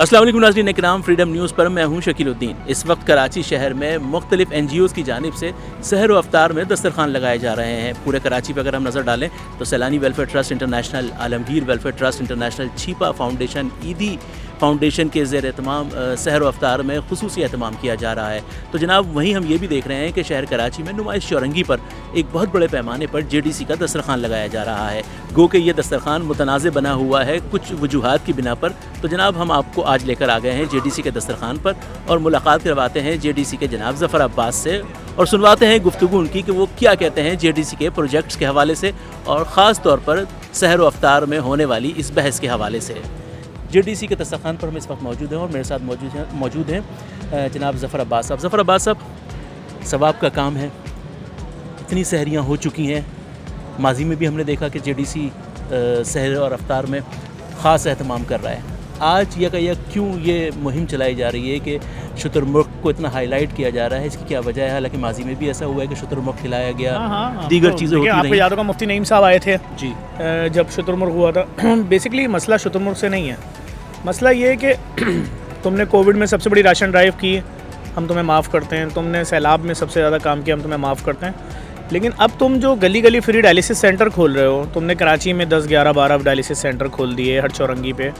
अस्सलाम वालेकुम नाज़रीन इकराम, फ्रीडम न्यूज़ पर मैं हूं शकीलुद्दीन। इस वक्त कराची शहर में मुख्तलिफ NGOs की जानिब से सहर व अफ्तार में दस्तरखान लगाए जा रहे हैं। पूरे कराची पर अगर हम नज़र डालें तो सैलानी welfare trust international, Alamgir welfare trust international, Chhipa foundation, ईदी फाउंडेशन के ज़ेर एहतमाम सहर व अफ्तार में खुसूसी एहतमाम किया जा रहा है। तो जनाब वहीं हम ये भी देख रहे हैं कि शहर कराची में नुमाइश चौरंगी पर एक बहुत बड़े पैमाने पर JDC का दस्तरखान लगाया जा रहा है। गो कि ये दस्तरखान मुतनाज़ बना हुआ है कुछ वजूहात की बिना पर। तो जनाब हम आपको आज लेकर आ गए हैं JDC के दस्तरखान पर और मुलाकात करवाते हैं JDC के जनाब ज़फ़र अब्बास से और सुनवाते हैं गुफ्तगू उनकी कि वो क्या कहते हैं JDC के प्रोजेक्ट्स के हवाले से और ख़ास तौर पर सहर व अफ्तार में होने वाली इस बहस के हवाले से। JDC के दस्तरखान पर हम इस वक्त मौजूद हैं और मेरे साथ मौजूद हैं जनाब ज़फ़र अब्बास साहब। ज़फ़र अब्बास साहब, सवाब का काम है, इतनी सहरियाँ हो चुकी हैं, माजी में भी हमने देखा कि JDC सहर और अफ्तार में ख़ास एहतमाम कर रहा है। आज यकयक क्यों ये मुहिम चलाई जा रही है कि शुतुरमुर्ग को इतना हाईलाइट किया जा रहा है, इसकी क्या वजह है? हालांकि माजी में भी ऐसा हुआ है कि शुतुरमुर्ग खिलाया गया, दीगर चीज़ें होती रहीं। आपको याद होगा मुफ्ती नईम साहब आए थे जी जब शुतुरमुर्ग हुआ था। बेसिकली मसला शुतुरमुर्ग से नहीं है, मसला ये है कि तुमने कोविड में सबसे बड़ी राशन ड्राइव की, हम तुम्हें माफ़ करते हैं। तुमने सैलाब में सबसे ज़्यादा काम किया, हम तुम्हें माफ़ करते हैं। लेकिन अब तुम जो गली गली फ्री डायलिसिस सेंटर खोल रहे हो, तुमने कराची में 10, 11, 12 डायलिसिस सेंटर खोल दिए हर चौरंगी पे।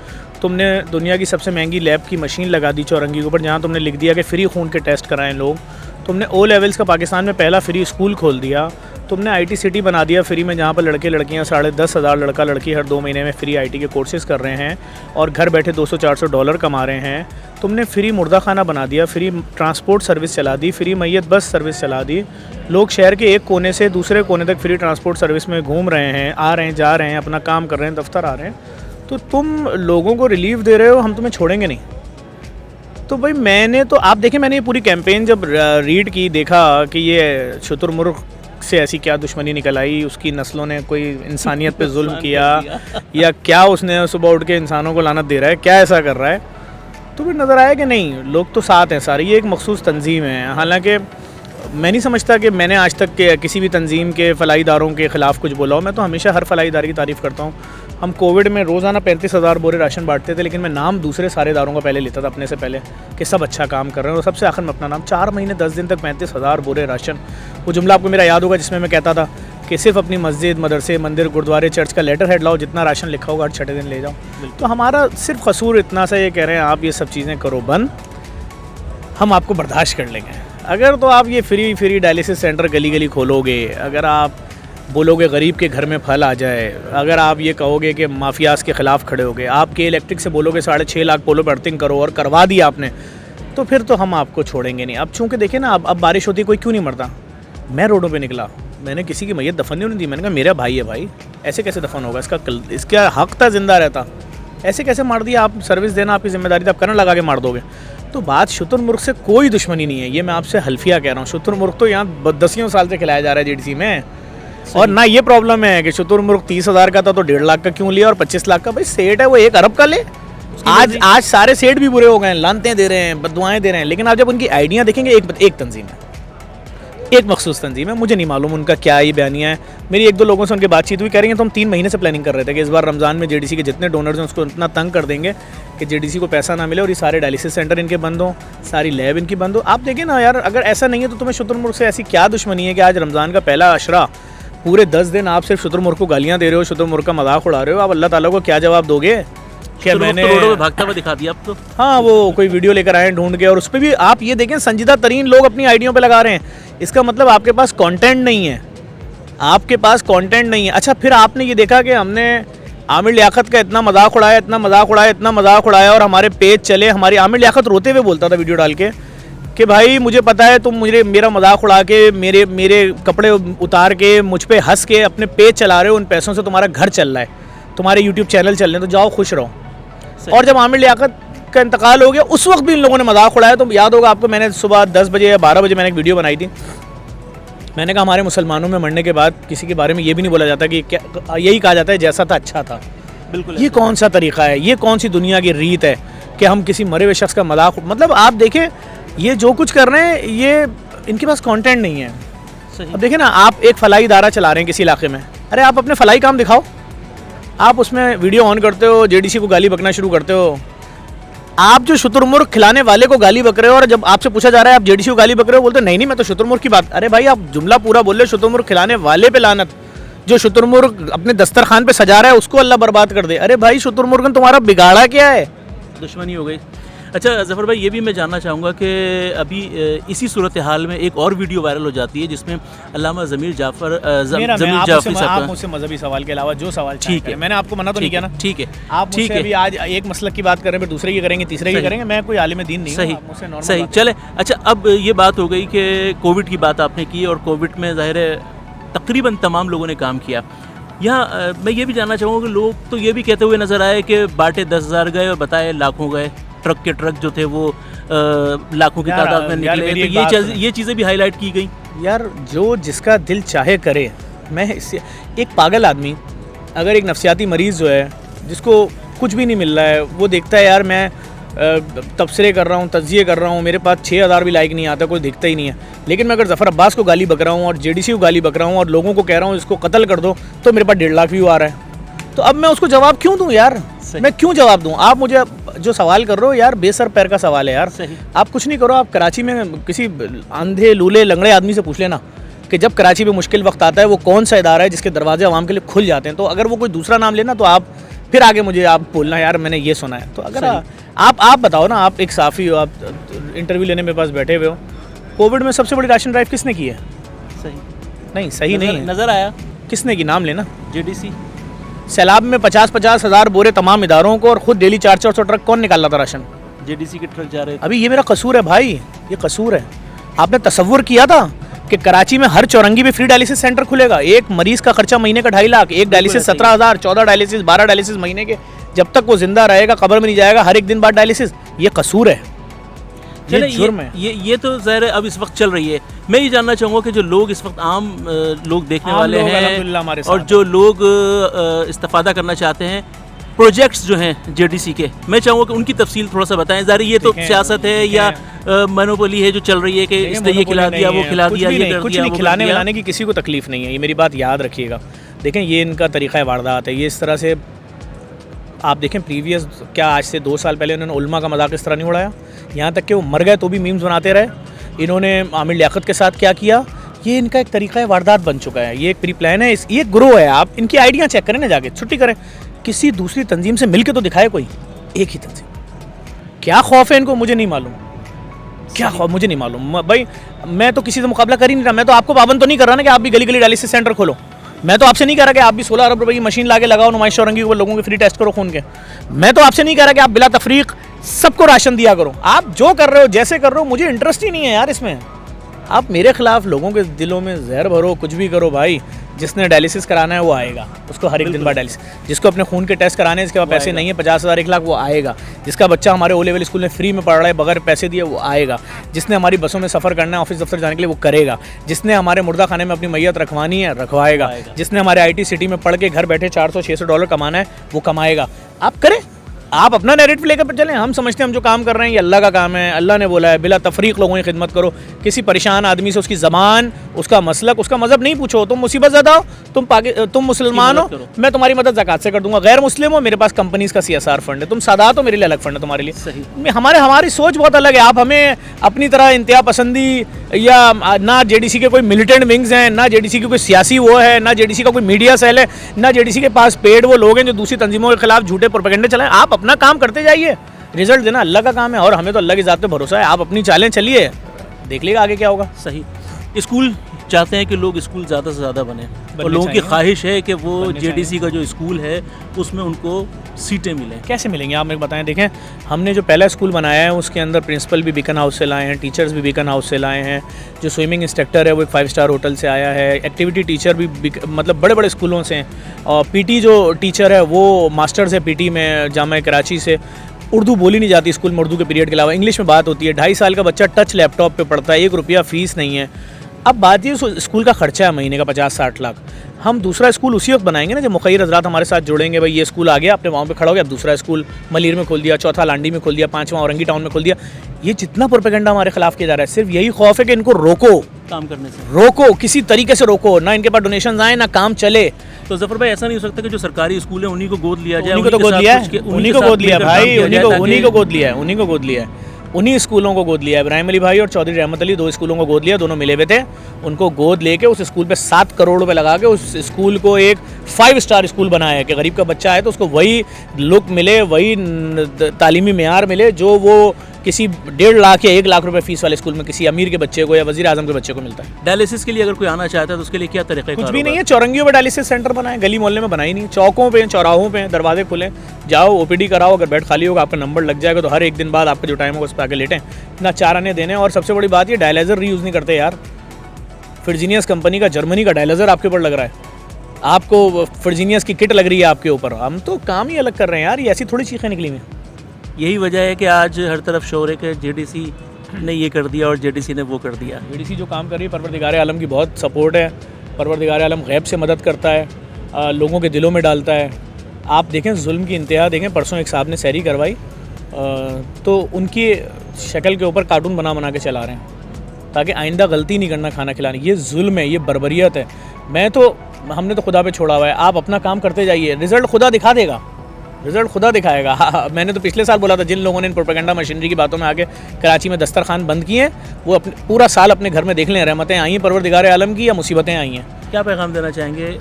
तुमने दुनिया की सबसे महंगी लैब की मशीन लगा दी चौरंगी के ऊपर, जहाँ तुमने लिख दिया कि फ्री खून के टेस्ट कराएं लोग। तुमने O लेवल्स का पाकिस्तान में पहला फ्री स्कूल खोल दिया। तुमने IT सिटी बना दिया फ्री में, जहाँ पर लड़के लड़कियाँ $10,500 लड़का लड़की हर 2 महीने में फ्री IT के कोर्सेज़ कर रहे हैं और घर बैठे $200-400 कमा रहे हैं। तुमने फ्री मुर्दा खाना बना दिया, फ्री ट्रांसपोर्ट सर्विस चला दी, फ्री मैयत बस सर्विस चला दी। लोग शहर के एक कोने से दूसरे कोने तक फ्री ट्रांसपोर्ट सर्विस में घूम रहे हैं, आ रहे हैं, जा रहे हैं, अपना काम कर रहे हैं, दफ्तर आ रहे हैं। तो तुम लोगों को रिलीफ दे रहे हो, हम तुम्हें छोड़ेंगे नहीं। तो भाई मैंने तो आप देखें, मैंने ये पूरी कैंपेन जब रीड की, देखा कि ये शुतुरमुर्ग से ऐसी क्या दुश्मनी निकल आई, उसकी नस्लों ने कोई इंसानियत पे जुल्म किया या क्या, उसने सुबह उठ के इंसानों को लानत दे रहा है, क्या ऐसा कर रहा है। तो फिर नज़र आया कि नहीं, लोग तो साथ हैं सारे, ये एक मखसूस तंजीम है। हालांकि मैं नहीं समझता कि मैंने आज तक के किसी भी तंजीम के फलाई इदारों के ख़िलाफ़ कुछ बोला हो। मैं तो हमेशा हर फलाई इदारे की तारीफ़ करता हूँ। हम कोविड में रोज़ाना 35,000 बोरे राशन बांटते थे, लेकिन मैं नाम दूसरे सारे इदारों का पहले लेता था अपने से पहले कि सब अच्छा काम कर रहे हैं, और सबसे आखिर में अपना नाम। 4 महीने 10 दिन तक 35,000 बोरे राशन। वो जुमला आपको मेरा याद होगा जिसमें मैं कहता था कि सिर्फ अपनी मस्जिद, मदरसे, मंदिर, गुरुद्वारे, चर्च का लेटर हेड लाओ, जितना राशन लिखा होगा हर 6 दिन ले जाओ। तो हमारा सिर्फ कसूर इतना सा, ये कह रहे हैं आप ये सब चीज़ें करो बंद, हम आपको बर्दाश्त कर लेंगे। अगर तो आप ये फ्री डायलिसिस सेंटर गली गली खोलोगे, अगर आप बोलोगे गरीब के घर में फल आ जाए, अगर आप ये कहोगे कि माफियाज के ख़िलाफ़ खड़े होगे, आपके इलेक्ट्रिक से बोलोगे 6.5 लाख पोलो पर अर्थिंग करो और करवा दिया आपने, तो फिर तो हम आपको छोड़ेंगे नहीं। अब चूँकि देखिए ना, अब बारिश होती, कोई क्यों नहीं मरता। मैं रोडों पे निकला, मैंने किसी की मैयत दफन नहीं दी। मैंने कहा मेरा भाई है भाई, ऐसे कैसे दफन होगा, इसका हक था ज़िंदा रहता, ऐसे कैसे मार दिया। आप सर्विस देना आपकी ज़िम्मेदारी थी, आप करंट लगा के मार दोगे। तो बात शुतुरमुर्ग से कोई दुश्मनी नहीं है, ये मैं आपसे हल्फिया कह रहा हूँ। शुतुरमुर्ग तो यहाँ 10 साल से खिलाया जा रहा है JDC में। और ना ये प्रॉब्लम है कि शुतुरमुर्ग 30,000 का था तो 1.5 लाख का क्यों लिया और 25 लाख का। भाई सेठ है वो 1 अरब का ले। आज सारे सेठ भी बुरे हो गए हैं, लानतें दे रहे हैं, बददुआएं दे रहे हैं। लेकिन आप जब उनकी आइडिया देखेंगे, एक तंजीम है, एक मखसूस तंजीम है, मुझे नहीं मालूम उनका क्या ही बयानिया है। मेरी 1-2 लोगों से उनकी बातचीत हुई, कह रही हैं तो हम 3 महीने से प्लानिंग कर रहे थे कि इस बार रमज़ान में JDC के जितने डोनर्स हैं उसको इतना तंग कर देंगे कि JDC को पैसा ना मिले और ये सारे डायलिसिस सेंटर इनके बंद हों, सारी लैब इनकी बंद हो। आप देखें ना यार, अगर ऐसा नहीं है तो तुम्हें शुतुरमुर्ग से ऐसी क्या दुश्मनी है कि आज रमज़ान का पहला अशरा, पूरे 10 दिन आप सिर्फ शुतुरमुर्ग को गालियाँ दे रहे हो, शुतुरमुर्ग का मजाक उड़ा रहे हो। आप अल्लाह ताला को क्या जवाब दोगे? क्या मैंने रोडों में भागता हुआ दिखा दिया अब तो। हाँ, वो कोई वीडियो लेकर आए ढूंढ के, और उस पर भी आप ये देखें संजीदा तरीन लोग अपनी आइडियों पे लगा रहे हैं। इसका मतलब आपके पास कंटेंट नहीं है, आपके पास कंटेंट नहीं है। अच्छा, फिर आपने ये देखा कि हमने आमिर लियाकत का इतना मजाक उड़ाया, और हमारे पेज चले। हमारी आमिर लियाकत रोते हुए बोलता था वीडियो डाल के कि भाई मुझे पता है तुम मुझे मेरा मजाक उड़ा के मेरे कपड़े उतार के मुझ पे हंस के अपने पेज चला रहे हो, उन पैसों से तुम्हारा घर चल रहा है, तुम्हारे यूट्यूब चैनल चल रहे हैं, तो जाओ खुश रहो। और जब आमिर लियाकत का इंतकाल हो गया उस वक्त भी इन लोगों ने मजाक उड़ाया। तो याद होगा आपको, मैंने सुबह 10 बजे या 12 बजे मैंने एक वीडियो बनाई थी। मैंने कहा हमारे मुसलमानों में मरने के बाद किसी के बारे में ये भी नहीं बोला जाता कि क्या, यही कहा जाता है जैसा था अच्छा था। बिल्कुल। ये कौन सा तरीका है, ये कौन सी दुनिया की रीत है कि हम किसी मरे हुए शख्स का मजाक, मतलब आप देखें ये जो कुछ कर रहे हैं ये इनके पास कंटेंट नहीं है। अब देखिए ना, आप एक फलाई इदारा चला रहे हैं किसी इलाके में, अरे आप अपने फलाई काम दिखाओ। आप उसमें वीडियो ऑन करते हो, जेडीसी को गाली बकना शुरू करते हो। आप जो शुतुरमुर्ग खिलाने वाले को गाली बक रहे हो और जब आपसे पूछा जा रहा है आप जेडीसी को गाली बक रहे हो, बोलते नहीं मैं तो शुतुरमुर्ग की बात। अरे भाई आप जुमला पूरा बोल रहे हो, शुतुरमुर्ग खिलाने वाले पे लानत, जो शुतुरमुर्ग अपने दस्तरखान पे सजा रहा है उसको अल्लाह बर्बाद कर दे। अरे भाई शुतुरमुर्ग तुम्हारा बिगाड़ा क्या है? दुश्मनी हो गई। अच्छा ज़फ़र भाई, ये भी मैं जानना चाहूँगा कि अभी इसी सूरत हाल में एक और वीडियो वायरल हो जाती है जिसमें अल्लामा ज़मीर जाफ़र आप मुझसे मजहबी सवाल के अलावा जो सवाल ठीक है, मैंने आपको मना तो नहीं किया ना। ठीक है, आप मुझसे अभी आज एक मसलक की बात कर रहे हैं, फिर दूसरे की करेंगे, तीसरे की करेंगे। मैं कोई आलिम दीन नहीं हूं। सही चले। अच्छा, अब ये बात हो गई कि कोविड की बात आपने की और कोविड में ज़ाहिर है तकरीबन तमाम लोगों ने काम किया। यहाँ मैं ये भी जानना चाहूँगा कि लोग तो ये भी कहते हुए नज़र आए कि बाटे 10,000 गए और बताए लाखों गए, ट्रक के ट्रक जो थे वो लाखों की तादाद में निकले, तो ये चीज़ें भी हाईलाइट की गई। यार जो जिसका दिल चाहे करे। मैं इससे एक पागल आदमी, अगर एक नफसियाती मरीज़ जो है जिसको कुछ भी नहीं मिल रहा है, वो देखता है यार मैं तबसरे कर रहा हूँ, तज्जिए कर रहा हूँ, मेरे पास 6,000 भी लाइक नहीं आता, कोई दिखता ही नहीं है, लेकिन मैं अगर ज़फ़र अब्बास को गाली बक रहा हूँ और जेडीसी को गाली बक रहा हूँ और लोगों को कह रहा हूँ इसको कत्ल कर दो, तो मेरे पास 1.5 लाख व्यू आ रहा है। तो अब मैं उसको जवाब क्यों दूं यार? मैं क्यों जवाब दूं? आप मुझे जो सवाल कर रहे हो यार बेसर पैर का सवाल है यार। आप कुछ नहीं करो, आप कराची में किसी अंधे लूले लंगड़े आदमी से पूछ लेना कि जब कराची में मुश्किल वक्त आता है वो कौन सा इदारा है जिसके दरवाजे आवाम के लिए खुल जाते हैं। तो अगर वो कोई दूसरा नाम लेना तो आप फिर आगे मुझे आप बोलना यार मैंने ये सुना है। तो अगर आप बताओ ना, आप एक साफ़ी हो, आप इंटरव्यू लेने मेरे पास बैठे हुए हो, कोविड में सबसे बड़ी राशन ड्राइव किसने की है? सही नहीं नज़र आया किसने की? नाम लेना। जेडीसी। सैलाब में 50-50 हज़ार बोरे तमाम इदारों को और खुद डेली 400 ट्रक कौन निकाल रहा था राशन? जेडीसी के ट्रक जा रहे थे। अभी ये मेरा कसूर है भाई, ये कसूर है। आपने तसव्वुर किया था कि कराची में हर चौरंगी में फ्री डायलिसिस सेंटर खुलेगा? एक मरीज़ का खर्चा महीने का 2.5 लाख, एक डायलिसिस 17,000, 14 डायलिसिस, 12 डायलिसिस महीने के, जब तक वो जिंदा रहेगा कब्र में नहीं जाएगा, हर एक दिन बाद डायलिसिस। ये कसूर है, ये जुर्म है। ये तो ज़ाहिर है अब इस वक्त चल रही है। मैं ये जानना चाहूँगा कि जो लोग इस वक्त आम लोग देखने वाले हैं और जो लोग इस्तेफादा करना चाहते हैं, प्रोजेक्ट्स जो हैं जेडीसी के, मैं चाहूँगा कि उनकी तफसील थोड़ा सा बताएं। ज़ाहिर ये तो सियासत है या मोनोपोली है जो चल रही है कि इसने ये खिला दिया, वो खिला दिया, ये कर कुछ दिया, नहीं, खिलाने मिलाने की किसी को तकलीफ नहीं है, ये मेरी बात याद रखिएगा। देखें ये इनका तरीक़ा वारदात है, ये इस तरह से आप देखें प्रीवियस क्या आज से 2 साल पहले उन्होंने उलमा का मजाक इस तरह नहीं उड़ाया, यहाँ तक कि वो मर गए तो भी मीम्स बनाते रहे। इन्होंने आमिर लियाकत के साथ क्या किया, ये इनका एक तरीक़ा वारदात बन चुका है, ये एक प्री प्लान है, ये ग्रो है। आप इनकी आइडिया चेक करें ना, जाके छुट्टी करें, किसी दूसरी तंजीम से मिल के तो दिखाए कोई, एक ही तंजीम। क्या खौफ है इनको मुझे नहीं मालूम, क्या खौफ मुझे नहीं मालूम भाई। मैं तो किसी से मुकाबला कर ही नहीं रहा, मैं तो आपको पाबंद तो नहीं कर रहा ना कि आप भी गली गली डायलिसिस सेंटर खोलो। मैं तो आपसे नहीं कह रहा कि आप भी 16 अरब रुपए की मशीन लाके लगाओ, नुमाइश चौरंगी को लोगों के फ्री टेस्ट करो खून के। मैं तो आपसे नहीं कह रहा कि आप बिला तफरीक सबको राशन दिया करो। आप जो कर रहे हो, जैसे कर रहे हो, मुझे इंटरेस्ट ही नहीं है यार इसमें। आप मेरे खिलाफ लोगों के दिलों में जहर भरो, कुछ भी करो भाई। जिसने डायलिसिस कराना है वो आएगा, उसको हर एक दिन बाद डायलिसिस। जिसको अपने खून के टेस्ट कराने हैं, इसके पास पैसे नहीं है 50,000 1 लाख, वो आएगा। जिसका बच्चा हमारे ओ लेवल स्कूल में फ्री में पढ़ रहा है बगैर पैसे दिए, वो आएगा। जिसने हमारी बसों में सफ़र करना है ऑफिस दफ्तर जाने के लिए, वो करेगा। जिसने हमारे मुर्दा खाने में अपनी मैयत रखवानी है, रखवाएगा। जिसने हमारे IT सिटी में पढ़ के घर बैठे $400-600 कमाना है, वो कमाएगा। आप करें, आप अपना नैरेटिव लेकर चलें। हम समझते हैं हम जो काम कर रहे हैं ये अल्लाह का काम है, अल्लाह ने बोला है बिला तफरीक लोगों की खिदमत करो। किसी परेशान आदमी से उसकी ज़बान, उसका मसलक, उसका मज़हब नहीं पूछो। तुम मुसीबत ज़दा हो, तुम मुसलमान हो, मैं तुम्हारी मदद ज़कात से कर दूंगा। गैर मुस्लिम हो, मेरे पास कंपनीज़ का CSR फंड है। तुम सादात हो, मेरे लिए अलग फंड है तुम्हारे लिए। हमारी सोच बहुत अलग है। आप हमें अपनी तरह इंतहा पसंदी या ना JDC के कोई मिलिटेंट विंग्स हैं, ना JDC की कोई सियासी वो है, ना JDC का कोई मीडिया सेल है, ना JDC के पास पेड वो लोग हैं जो दूसरी तंजीमों के खिलाफ झूठे प्रोपेगेंडे चलाएं। आप अपना काम करते जाइए, रिजल्ट देना अल्लाह का काम है और हमें तो अल्लाह की ज़ात पे भरोसा है। आप अपनी चालें चलिए, देख लीजिएगा आगे क्या होगा। सही। स्कूल चाहते हैं कि लोग स्कूल ज़्यादा से ज़्यादा बने और बनने लोगों की चाहिए। ख्वाहिश है कि वो बनने जेडीसी का जो स्कूल है उसमें उनको सीटें मिलें। कैसे मिलेंगे आप मेरे को बताएं। देखें, हमने जो पहला स्कूल बनाया है उसके अंदर प्रिंसिपल भी बीकन हाउस से लाए हैं, टीचर्स भी बीकन हाउस से लाए हैं, जो स्विमिंग इंस्ट्रक्टर है वो एक 5 स्टार होटल से आया है, एक्टिविटी टीचर भी मतलब बड़े बड़े स्कूलों से हैं, और पीटी जो टीचर है वो मास्टर्स है पीटी में जामा कराची से। उर्दू बोली नहीं जाती स्कूल में, उर्दू के पीरियड के अलावा इंग्लिश में बात होती है। 2.5 साल का बच्चा टच लैपटॉप पे पढ़ता है, 1 रुपया फ़ीस नहीं है। अब बात ये स्कूल का खर्चा है महीने का 50-60 लाख। हम दूसरा स्कूल उसी वक्त बनाएंगे ना जब मुखैर हजरात हमारे साथ जुड़ेंगे। भाई ये स्कूल आ गया, अपने वहाँ पे खड़ा हो गया, अब दूसरा स्कूल मलीर में खोल दिया, चौथा लांडी में खोल दिया, 5वां औरंगी टाउन में खोल दिया। ये जितना प्रोपेगेंडा हमारे खिलाफ किया जा रहा है, सिर्फ यही खौफ है कि इनको रोको, काम करने से रोको, किसी तरीके से रोको ना, इनके पास डोनेशन आए ना काम चले। तो जफर भाई ऐसा नहीं हो सकता कि जो सरकारी स्कूल है उन्हीं को गोद लिया जाए? उन्हीं को तो गोद लिया है, उन्हीं को गोद लिया भाई, उन्हीं को गोद लिया है, उन्हीं को गोद लिया है, उन्हीं स्कूलों को गोद लिया है। इब्राहिम अली भाई और चौधरी रहमत अली 2 स्कूलों को गोद लिया, दोनों मिले हुए थे। उनको गोद लेके उस स्कूल पे 7 करोड़ रुपए लगा के उस स्कूल को एक 5 स्टार स्कूल बनाया है कि गरीब का बच्चा है तो उसको वही लुक मिले, वही तालीमी मेयार मिले जो वो किसी 1.5 लाख या 1 लाख रुपए फीस वाले स्कूल में किसी अमीर के बच्चे को या वज़ीर आज़म के बच्चे को मिलता है। डायलिसिस के लिए अगर कोई आना चाहता है तो उसके लिए क्या तरीका? कुछ भी नहीं है, चौरंगियों पे डायलिसिस सेंटर बनाए, गली मोहल्ले में बनाई नहीं, चौकों पे चौराहों पे दरवाजे खुले, जाओ ओपीडी कराओ, अगर बेड खाली होगा आपका नंबर लग जाएगा तो हर एक दिन बाद आपका जो टाइम होगा उस पर आके लेटें, इतना 4 आने देने। और सबसे बड़ी बात ये डायलाइजर रीयूज़ नहीं करते यार। फिरजीनियस कंपनी का जर्मनी का डायलाइजर आपके ऊपर लग रहा है, आपको फिरजीनियस की किट लग रही है आपके ऊपर। हम तो काम ही अलग कर रहे हैं यार, ये ऐसी थोड़ी चीखें निकली हुई हैं। यही वजह है कि आज हर तरफ शोर है कि जेडीसी ने ये कर दिया और जेडीसी ने वो कर दिया। जेडीसी जो काम कर रही है, परवरदिगार आलम की बहुत सपोर्ट है, परवरदिगार आलम गैब से मदद करता है, लोगों के दिलों में डालता है। आप देखें जुल्म की इंतहा देखें, परसों एक साहब ने सैरी करवाई तो उनकी शक्ल के ऊपर कार्टून बना बना के चला रहे हैं ताकि आइंदा गलती नहीं करना खाना खिलाने। ये जुल्म है, ये बर्बरियत है। हमने तो खुदा पे छोड़ा हुआ है, आप अपना काम करते जाइए, रिज़ल्ट खुदा दिखा देगा, रिज़ल्ट खुदा दिखाएगा। मैंने तो पिछले साल बोला था जिन लोगों ने इन प्रोपेगेंडा मशीनरी की बातों में आके कराची में दस्तरखान बंद किए हैं वो अपने पूरा साल अपने घर में देख लें, रहमतें आई हैं परवरदिगार आलम की या मुसीबतें आई हैं। क्या पैगाम देना चाहेंगे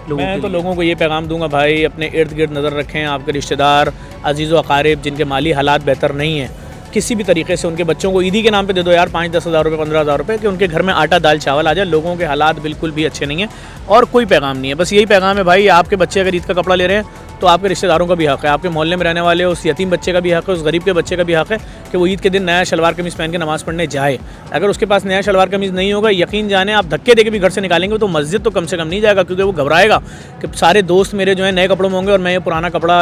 लोगों मैं के तो लिए? लोगों को ये पैगाम दूंगा भाई, अपने इर्द गिर्द नज़र रखें, आपके रिश्तेदार अजीज़ व अकारिब जिनके माली हालात बेहतर नहीं हैं, किसी भी तरीके से उनके बच्चों को ईदी के नाम पे दे दो यार 5-10 हज़ार रुपये 15 हज़ार रुपये कि उनके घर में आटा दाल चावल आ जाए। लोगों के हालात बिल्कुल भी अच्छे नहीं हैं और कोई पैगाम नहीं है, बस यही पैगाम है भाई। आपके बच्चे अगर ईद का कपड़ा ले रहे हैं तो आपके रिश्तेदारों का भी हक़ है, आपके मोहल्ले में रहने वाले उस यतीम बच्चे का भी हक़ है, उस गरीब के बच्चे का भी हक़ है कि वो ईद के दिन नया शलवार कमीज़ पहन के नमाज़ पढ़ने जाए। अगर उसके पास नया शलवार कमीज़ नहीं होगा, यकीन जाने आप धक्के दे के भी घर से निकालेंगे तो मस्जिद तो कम से कम नहीं जाएगा, क्योंकि वो घबराएगा कि सारे दोस्त मेरे जो है नए कपड़ों में होंगे और मैं ये पुराना कपड़ा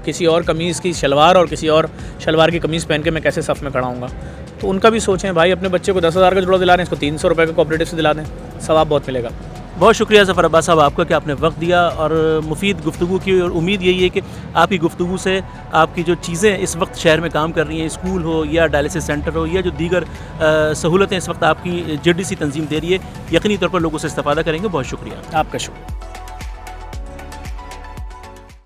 किसी और कमीज़ की शलवार और किसी और शलवार की कमीज़ पहन के मैं कैसे सफ़ में खड़ा हूँगा। तो उनका भी सोचें भाई, अपने बच्चे को 10 हज़ार का जुड़ा दिला रहे हैं, इसको 300 रुपये का कोऑपरेटिव से दिला दें, सवाब बहुत मिलेगा। बहुत शुक्रिया ज़फ़र अब्बास साहब आपका कि आपने वक्त दिया और मुफीद गुफ्तगू की, और उम्मीद यही है कि आपकी गुफ्तगू से आपकी जो चीज़ें इस वक्त शहर में काम कर रही हैं, स्कूल हो या डायलिसिस सेंटर हो या जो दीगर सहूलतें इस वक्त आपकी जेडीसी तंजीम दे रही है, यकीनी तौर पर लोग उससे इस्तेफ़ादा करेंगे। बहुत शुक्रिया आपका शुक्रिया।